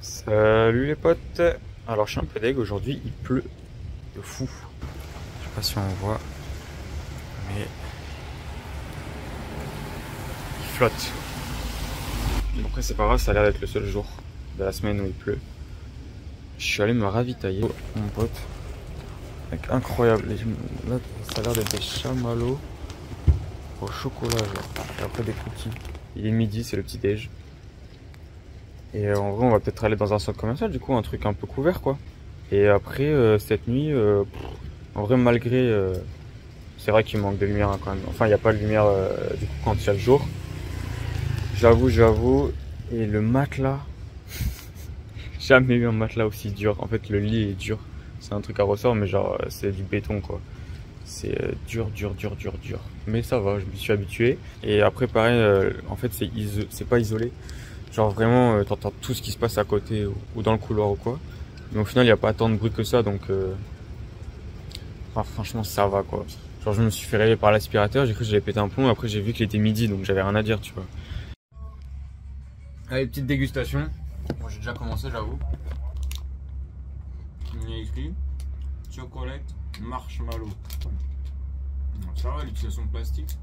Salut les potes. Alors je suis un peu deg aujourd'hui, il pleut de fou. Je sais pas si on voit, mais il flotte. Après c'est pas grave, ça a l'air d'être le seul jour de la semaine où il pleut. Je suis allé me ravitailler, mon pote. Avec incroyable, là ça a l'air d'être des chamallows au chocolat genre. Et après des cookies. Il est midi, c'est le petit déj. Et en vrai on va peut-être aller dans un centre commercial du coup, un truc un peu couvert quoi. Et après cette nuit, en vrai malgré, c'est vrai qu'il manque de lumière hein, quand même. Enfin il n'y a pas de lumière du coup quand il y a le jour. J'avoue. Et le matelas, jamais eu un matelas aussi dur. En fait le lit est dur. C'est un truc à ressort mais genre c'est du béton quoi. C'est dur. Mais ça va, je me suis habitué. Et après pareil, en fait c'est pas isolé. Genre vraiment, t'entends tout ce qui se passe à côté ou dans le couloir ou quoi. Mais au final, il n'y a pas tant de bruit que ça, donc enfin, franchement, ça va quoi. Genre, je me suis fait réveiller par l'aspirateur, j'ai cru que j'allais péter un plomb, après j'ai vu qu'il était midi, donc j'avais rien à dire, tu vois. Allez, petite dégustation. Moi, j'ai déjà commencé, j'avoue. Il y a écrit chocolate marshmallow. Ça va, l'utilisation de plastique.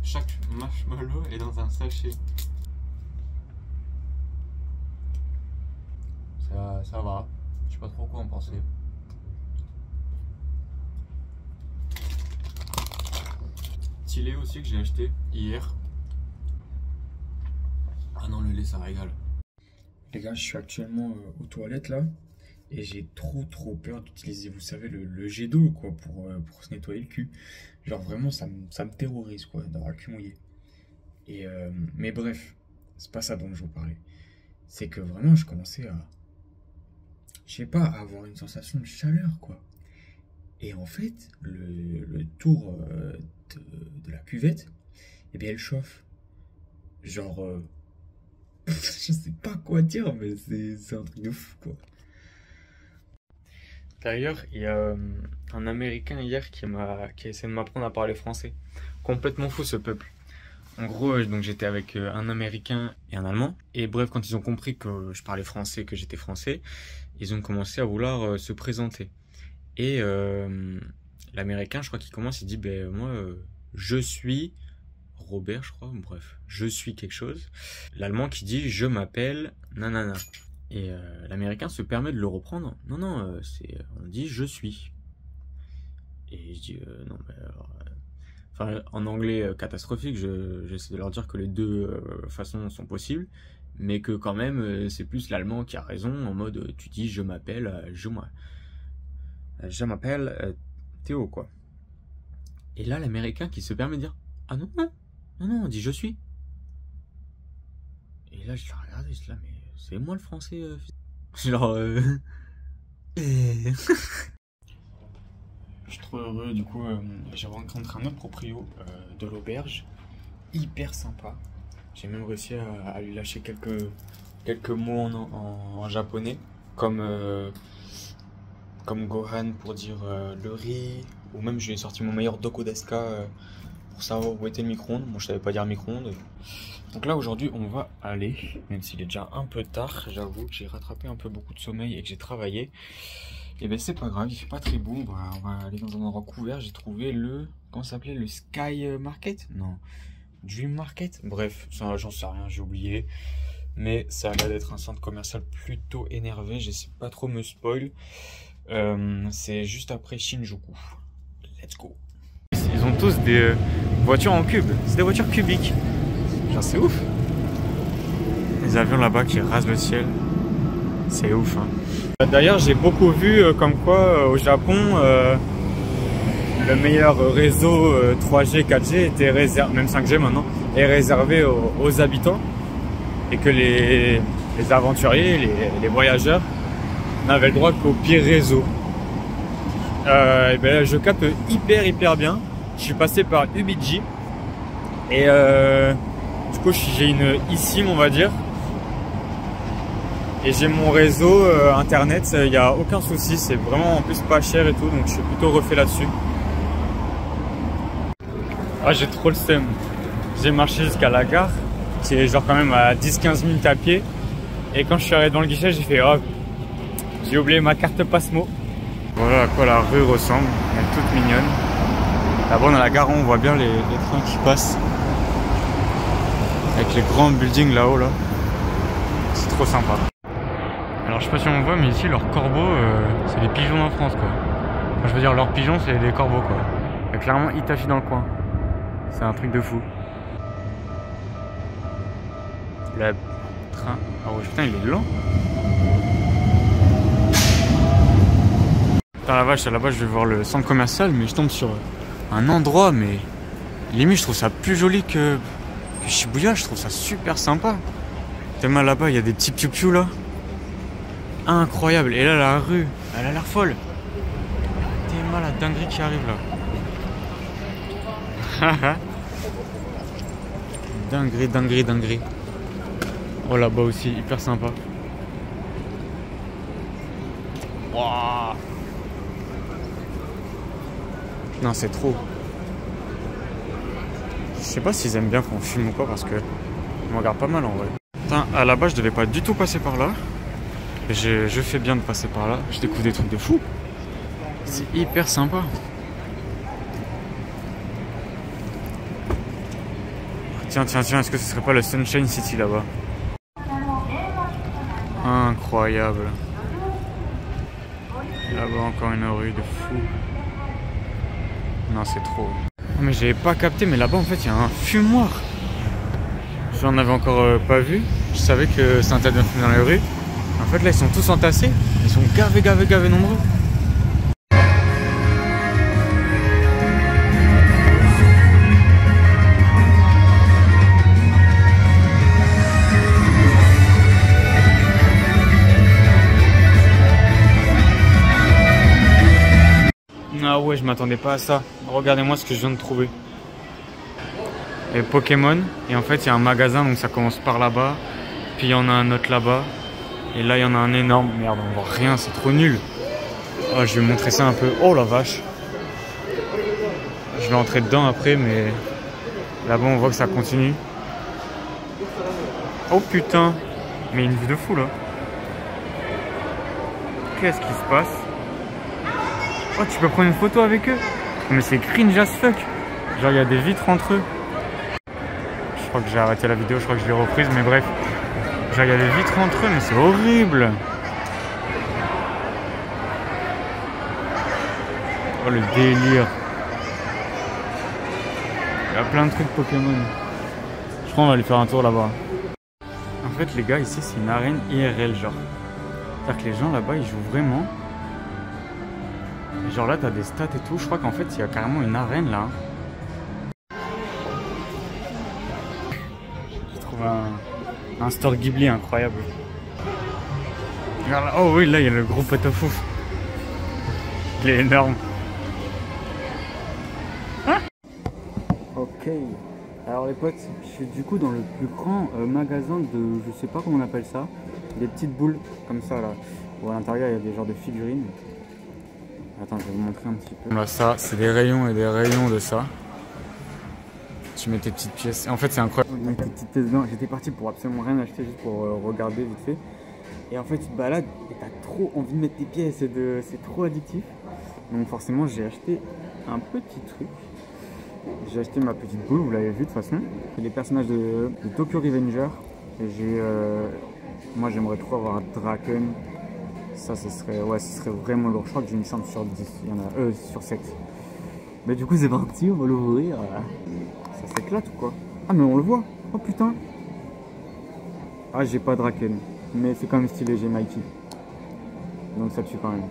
Chaque marshmallow est dans un sachet. Ça va, je sais pas trop quoi en penser. Petit lait aussi que j'ai acheté hier. Ah non, le lait ça régale. Les gars, je suis actuellement aux toilettes là. Et j'ai trop peur d'utiliser, vous savez, le jet d'eau quoi pour se nettoyer le cul. Genre vraiment ça me terrorise quoi, d'avoir le cul mouillé. Et mais bref, c'est pas ça dont je vous parlais. C'est que vraiment je commençais à, je sais pas, avoir une sensation de chaleur, quoi. Et en fait, le tour de la cuvette, eh bien, elle chauffe. Genre, je sais pas quoi dire, mais c'est un truc de fou, quoi. D'ailleurs, il y a un Américain hier qui a essayé de m'apprendre à parler français. Complètement fou, ce peuple. En gros, donc j'étais avec un Américain et un Allemand. Et bref, quand ils ont compris que je parlais français, que j'étais français, ils ont commencé à vouloir se présenter. Et l'Américain, je crois qu'il commence, il dit, ben moi, je suis Robert, je crois. Bref, je suis quelque chose. L'Allemand qui dit, je m'appelle nanana. Et l'Américain se permet de le reprendre. Non, on dit je suis. Et je dis, non, mais alors, enfin, en anglais catastrophique, j'essaie de leur dire que les deux façons sont possibles, mais que quand même, c'est plus l'allemand qui a raison, en mode, tu dis je m'appelle, je m'appelle Théo, quoi. Et là, l'américain qui se permet de dire, ah non, on dit je suis. Et là, je l'ai regardé, je suis là, mais c'est moi le français, genre, Je suis trop heureux, du coup, j'ai rencontré un autre proprio de l'auberge, hyper sympa. J'ai même réussi à lui lâcher quelques mots en japonais, comme Gohan pour dire le riz, ou même je lui ai sorti mon meilleur Doko desu ka pour savoir où était le micro-ondes. Moi je savais pas dire micro-ondes. Donc là aujourd'hui on va aller, même s'il est déjà un peu tard, j'avoue que j'ai rattrapé un peu beaucoup de sommeil et que j'ai travaillé. Et ben c'est pas grave, il fait pas très beau, on va aller dans un endroit couvert. J'ai trouvé comment ça s'appelait, le Sky Market? Non, Dream Market? Bref, j'en sais rien, j'ai oublié. Mais ça a l'air d'être un centre commercial plutôt énervé, j'essaie pas trop me spoil. C'est juste après Shinjuku. Let's go. Ils ont tous des voitures en cube, c'est des voitures cubiques. Genre c'est ouf. Les avions là-bas qui rasent le ciel, c'est ouf hein. D'ailleurs, j'ai beaucoup vu comme quoi au Japon, le meilleur réseau 3G, 4G était réservé, même 5G maintenant, est réservé aux habitants et que les aventuriers, les voyageurs n'avaient le droit qu'au pire réseau. Et ben, je capte hyper bien. Je suis passé par Ubiji et du coup j'ai une eSIM on va dire. Et j'ai mon réseau internet, il n'y a aucun souci, c'est vraiment en plus pas cher et tout, donc je suis plutôt refait là-dessus. Ah, j'ai trop le seum. J'ai marché jusqu'à la gare, qui est genre quand même à 10-15 minutes à pied. Et quand je suis arrivé devant le guichet, j'ai fait oh, j'ai oublié ma carte Passmo. Voilà à quoi la rue ressemble, elle est toute mignonne. Là-bas on a la gare, on voit bien les trains qui passent. Avec les grands buildings là-haut là. C'est trop sympa. Alors je sais pas si on voit mais ici leurs corbeaux c'est les pigeons en France quoi. Enfin, je veux dire leurs pigeons c'est des corbeaux quoi. Il y a clairement Hitachi dans le coin. C'est un truc de fou. Le train. Ah ouais putain il est lent. Putain la vache, là-bas je vais voir le centre commercial mais je tombe sur un endroit mais limite je trouve ça plus joli que Shibuya, je trouve ça super sympa. Tellement là-bas il y a des petits piou-piou là. Incroyable. Et là la rue, elle a l'air folle. Tellement la dinguerie qui arrive là. Dinguerie, dinguerie, dinguerie. Oh là-bas aussi, hyper sympa. Wow. Non c'est trop. Je sais pas s'ils aiment bien qu'on filme ou quoi parce que on regarde pas mal en vrai. Putain, à la base je devais pas du tout passer par là. Je fais bien de passer par là. Je découvre des trucs de fou. C'est hyper sympa. Tiens, tiens, tiens, est-ce que ce serait pas le Sunshine City là-bas? Incroyable. Là-bas encore une rue de fou. Non, c'est trop. Mais j'avais pas capté, mais là-bas en fait il y a un fumoir. J'en avais encore pas vu. Je savais que ça interdit de fumer dans les rues. En fait là ils sont tous entassés. Ils sont gavés, gavés, gavés nombreux. Ah ouais, je m'attendais pas à ça. Regardez-moi ce que je viens de trouver. Et Pokémon. Et en fait, il y a un magasin, donc ça commence par là-bas. Puis il y en a un autre là-bas. Et là, il y en a un énorme. Merde, on voit rien, c'est trop nul. Oh, je vais vous montrer ça un peu. Oh la vache. Je vais entrer dedans après, mais là-bas, on voit que ça continue. Oh putain. Mais une vue de fou là. Qu'est-ce qui se passe? Oh, tu peux prendre une photo avec eux? Mais c'est cringe as fuck. Genre, il y a des vitres entre eux. Je crois que j'ai arrêté la vidéo, je crois que je l'ai reprise, mais bref. Genre, il y a des vitres entre eux, mais c'est horrible. Oh, le délire. Il y a plein de trucs Pokémon. Je crois qu'on va aller faire un tour là-bas. En fait, les gars, ici, c'est une arène IRL, genre. C'est-à-dire que les gens là-bas, ils jouent vraiment. Genre là t'as des stats et tout, je crois qu'en fait il y a carrément une arène là. Je trouve un store Ghibli incroyable. Regarde là, oh oui là il y a le gros Patafouf. Il est énorme. Hein? Ok, alors les potes, je suis du coup dans le plus grand magasin de, je sais pas comment on appelle ça, des petites boules comme ça là, où à l'intérieur il y a des genres de figurines. Attends, je vais vous montrer un petit peu. Là, ça, c'est des rayons et des rayons de ça. Tu mets tes petites pièces. En fait, c'est incroyable. Tes petites pièces dedans. J'étais parti pour absolument rien acheter, juste pour regarder vite fait. Et en fait, tu te balades et t'as trop envie de mettre tes pièces. C'est trop addictif. Donc, forcément, j'ai acheté un petit truc. J'ai acheté ma petite boule, vous l'avez vu de toute façon. C'est les personnages de Tokyo Revenger. Et moi, j'aimerais trop avoir un Draken. Ça, ce serait vraiment lourd. Je crois que j'ai une chance sur 10. Il y en a sur 7. Mais du coup, c'est parti, on va l'ouvrir. Ça s'éclate ou quoi? Ah, mais on le voit. Oh putain. Ah, j'ai pas Draken. Mais c'est quand même stylé, j'ai Mikey. Donc ça tue quand même.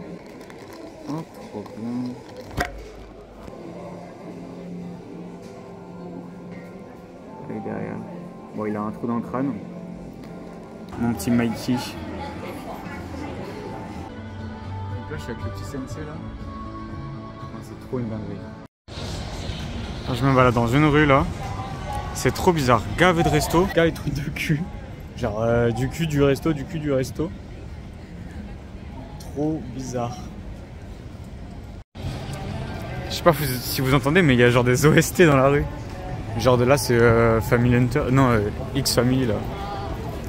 Oh, trop bien. Et derrière. Bon, il a un trou dans le crâne. Mon petit Mikey. Là, je suis avec le petit sensei là. C'est trop une dinguerie. Je me balade dans une rue là. C'est trop bizarre. Gavé de resto. Gars et trucs de cul. Genre du cul du resto, du cul du resto. Trop bizarre. Je sais pas si vous entendez, mais il y a genre des OST dans la rue. Genre de là, c'est Family Hunter. Non, X Family là.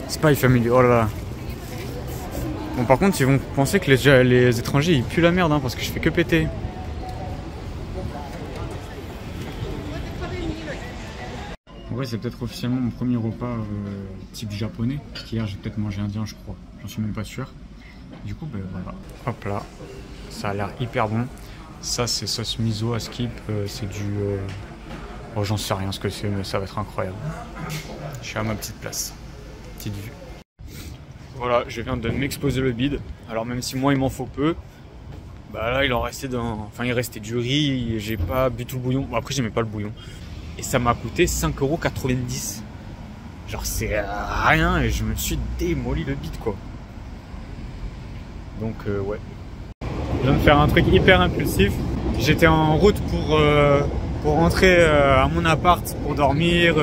Spy Family. Oh là là. Bon, par contre, ils vont penser que les étrangers ils puent la merde, hein, parce que je fais que péter. En vrai, c'est peut-être officiellement mon premier repas type japonais. Parce qu'hier, j'ai peut-être mangé indien, je crois. J'en suis même pas sûr. Du coup, ben voilà. Hop là. Ça a l'air hyper bon. Ça, c'est sauce miso à skip. C'est du. Oh, j'en sais rien ce que c'est, mais ça va être incroyable. Je suis à ma petite place. Petite vue. Voilà, je viens de m'exposer le bide. Alors, même si moi, il m'en faut peu. Bah là, il en restait dans. Enfin, il restait du riz. J'ai pas bu tout le bouillon. Bon, après, j'aimais pas le bouillon. Et ça m'a coûté 5,90 €. Genre c'est rien et je me suis démoli le bide quoi. Donc ouais. Je viens de faire un truc hyper impulsif. J'étais en route pour rentrer à mon appart, pour dormir,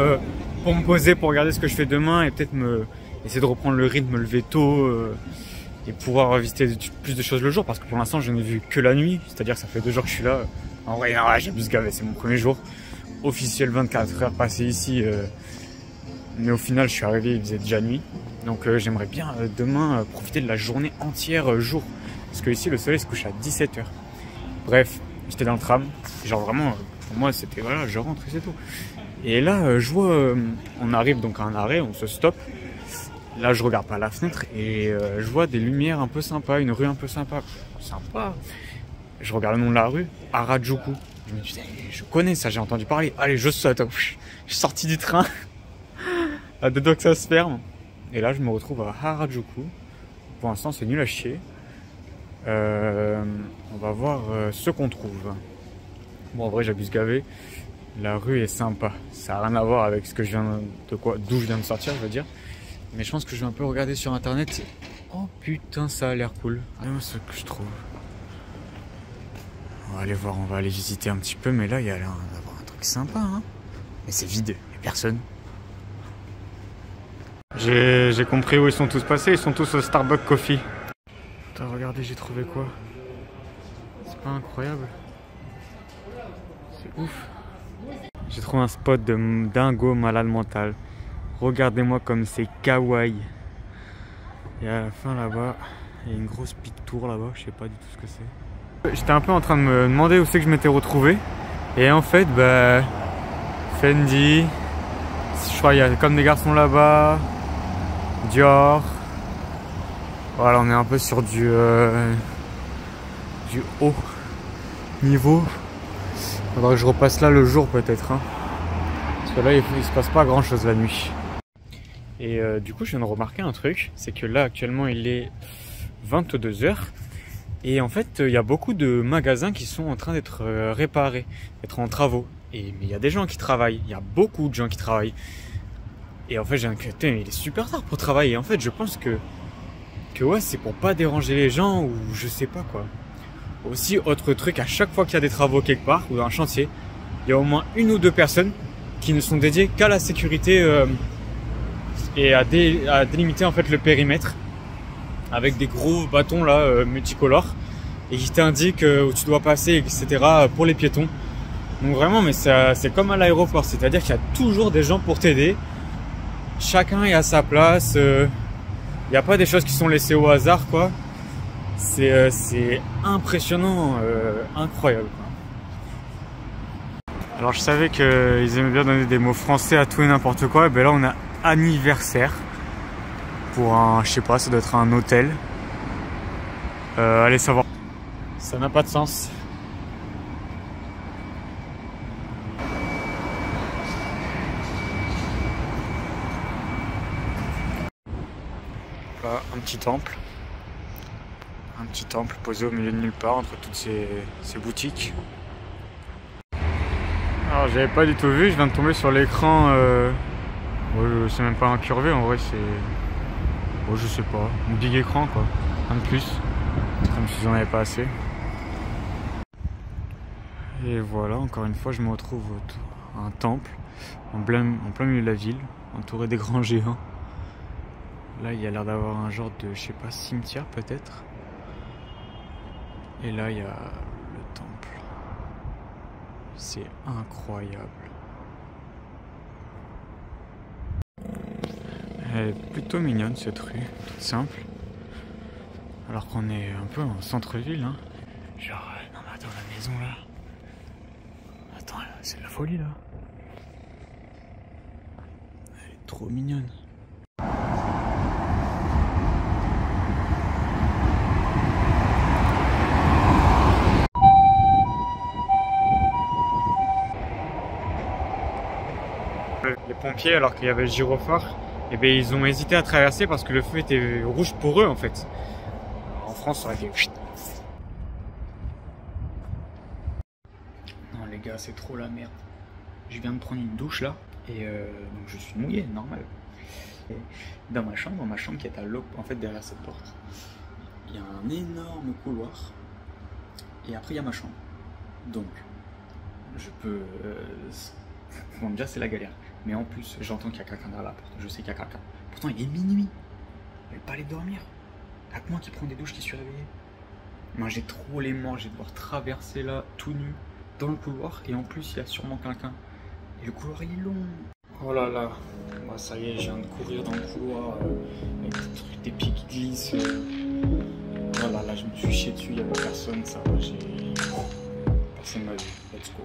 pour me poser, pour regarder ce que je fais demain et peut-être essayer de reprendre le rythme, me lever tôt et pouvoir visiter plus de choses le jour parce que pour l'instant je n'ai vu que la nuit. C'est-à-dire que ça fait 2 jours que je suis là. En vrai, j'ai plus gavé, c'est mon premier jour. Officiel 24 heures passées ici, mais au final je suis arrivé, il faisait déjà nuit, donc j'aimerais bien demain profiter de la journée entière jour, parce que ici le soleil se couche à 17 h. Bref, j'étais dans le tram, genre vraiment pour moi c'était voilà, je rentre et c'est tout. Et là je vois, on arrive donc à un arrêt, on se stoppe, là je regarde par la fenêtre et je vois des lumières un peu sympas, une rue un peu sympa. Je regarde le nom de la rue, Harajuku. Je me dis, je connais ça, j'ai entendu parler. Allez, je saute. Je suis sorti du train. À 2 doigts que ça se ferme. Et là, je me retrouve à Harajuku. Pour l'instant, c'est nul à chier. On va voir ce qu'on trouve. Bon, en vrai, j'abuse gavé. La rue est sympa. Ça n'a rien à voir avec ce que je viens d'où je viens de sortir, je veux dire. Mais je pense que je vais un peu regarder sur internet. Oh putain, ça a l'air cool. Regardez-moi ce que je trouve. On va aller voir, on va aller visiter un petit peu, mais là il y a l'air d'avoir un truc sympa, hein. Mais c'est vide, il n'y a personne. J'ai compris où ils sont tous passés, ils sont tous au Starbucks Coffee. Attends, regardez, j'ai trouvé quoi? C'est pas incroyable? C'est ouf. J'ai trouvé un spot de dingo malade mental. Regardez-moi comme c'est kawaii. Et à la fin là-bas, il y a une grosse pique tour là-bas, je sais pas du tout ce que c'est. J'étais un peu en train de me demander où c'est que je m'étais retrouvé. Et en fait, bah, Fendi, je crois qu'il y a Comme des garçons là-bas, Dior. Voilà, on est un peu sur du haut niveau. Faudra que je repasse là le jour peut-être, hein. Parce que là, il se passe pas grand chose la nuit. Et du coup, je viens de remarquer un truc. C'est que là, actuellement, il est 22 h. Et en fait, il y a beaucoup de magasins qui sont en train d'être réparés, d'être en travaux. Mais il y a des gens qui travaillent, il y a beaucoup de gens qui travaillent. Et en fait, j'ai inquiété, mais il est super tard pour travailler. En fait, je pense que ouais, c'est pour pas déranger les gens ou je sais pas quoi. Aussi, autre truc, à chaque fois qu'il y a des travaux quelque part ou dans un chantier, il y a au moins 1 ou 2 personnes qui ne sont dédiées qu'à la sécurité et à délimiter en fait le périmètre. Avec des gros bâtons là multicolores et qui t'indiquent où tu dois passer, etc. pour les piétons. Donc vraiment, mais c'est comme à l'aéroport, c'est-à-dire qu'il y a toujours des gens pour t'aider. Chacun est à sa place. Il n'y a pas des choses qui sont laissées au hasard, quoi. C'est impressionnant, incroyable, quoi. Alors je savais qu'ils aimaient bien donner des mots français à tout et n'importe quoi. Et ben là on a anniversaire. Pour un, je sais pas, ça doit être un hôtel. Allez savoir. Ça n'a pas de sens. Là, un petit temple. Un petit temple posé au milieu de nulle part entre toutes ces boutiques. Alors j'avais pas du tout vu, je viens de tomber sur l'écran. C'est même pas incurvé, en vrai c'est... Oh, je sais pas, un big écran quoi, un de plus, comme si j'en avais pas assez. Et voilà, encore une fois, je me retrouve à un temple, en plein milieu de la ville, entouré des grands géants. Là, il y a l'air d'avoir un genre de, je sais pas, cimetière peut-être. Et là, il y a le temple. C'est incroyable. Elle est plutôt mignonne cette rue, toute simple. Alors qu'on est un peu en centre-ville, hein. Genre, non mais attends, la maison là. Attends, c'est de la folie là. Elle est trop mignonne. Les pompiers, alors qu'il y avait le gyrophare, eh bien, ils ont hésité à traverser parce que le feu était rouge pour eux en fait. En France, ça aurait été... Non les gars, c'est trop la merde. Je viens de prendre une douche là, et donc je suis mouillé, normal. Et dans ma chambre qui est à l'eau, en fait derrière cette porte, il y a un énorme couloir, et après il y a ma chambre. Donc, je peux... comment dire, c'est la galère. Mais en plus, j'entends qu'il y a quelqu'un derrière la porte, je sais qu'il y a quelqu'un. Pourtant, il est minuit. Je vais pas aller dormir. Il y a que moi qui prends des douches qui suis réveillé. Moi, j'ai trop les morts, je vais devoir traverser là, tout nu, dans le couloir. Et en plus, il y a sûrement quelqu'un. Et le couloir, il est long. Oh là là. Bah, ça y est, je viens de courir dans le couloir avec des trucs, des pieds qui glissent. Oh là là, je me suis chié dessus, il y avait personne, ça va, j'ai... Personne m'a vu. Let's go.